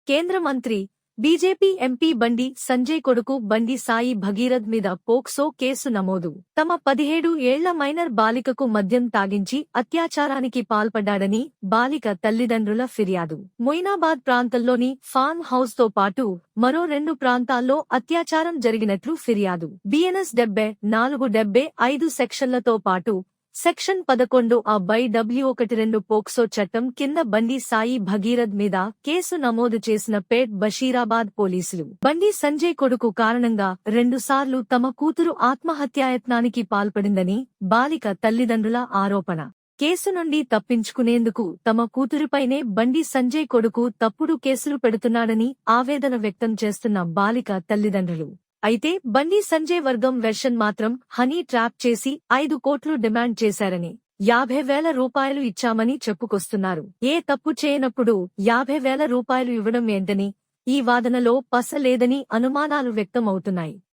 కేంద్ర మంత్రి BJP MP Bandi Sanjay కొడుకు బండి సాయి భగీరథ్ మీద పోక్సో కేసు నమోదు. తమ 17 ఏళ్ల మైనర్ బాలికకు మద్యం తాగించి అత్యాచారానికి పాల్పడ్డాడని బాలిక తల్లిదండ్రుల ఫిర్యాదు. మొయినాబాద్ ప్రాంతంలోని ఫార్మ్ హౌస్ తో పాటు మరో 2 ప్రాంతాల్లో అత్యాచారం జరిగినట్లు ఫిర్యాదు. బిఎన్ఎస్ 74-75 సెక్షన్లతో పాటు సెక్షన్ 11A/W12 పోక్సో చట్టం కింద బండి సాయి భగీరథ్ మీద కేసు నమోదు చేసిన పేట్ బషీరాబాద్ పోలీసులు. బండి సంజయ్ కొడుకు కారణంగా 2 సార్లు తమ కూతురు ఆత్మహత్యాయత్నానికి పాల్పడిందని బాలిక తల్లిదండ్రుల ఆరోపణ. కేసు నుండి తప్పించుకునేందుకు తమ కూతురిపైనే బండి సంజయ్ కొడుకు తప్పుడు కేసులు పెడుతున్నాడని ఆవేదన వ్యక్తం చేస్తున్న బాలిక తల్లిదండ్రులు. అయితే బండి సంజయ్ వర్గం వెర్షన్ మాత్రం హనీ ట్రాప్ చేసి 5 కోట్లు డిమాండ్ చేశారని, 50,000 రూపాయలు ఇచ్చామని చెప్పుకొస్తున్నారు. ఏ తప్పు చేయనప్పుడు 50,000 రూపాయలు ఇవ్వడం ఏంటని ఈ వాదనలో పస లేదని అనుమానాలు వ్యక్తం అవుతున్నాయి.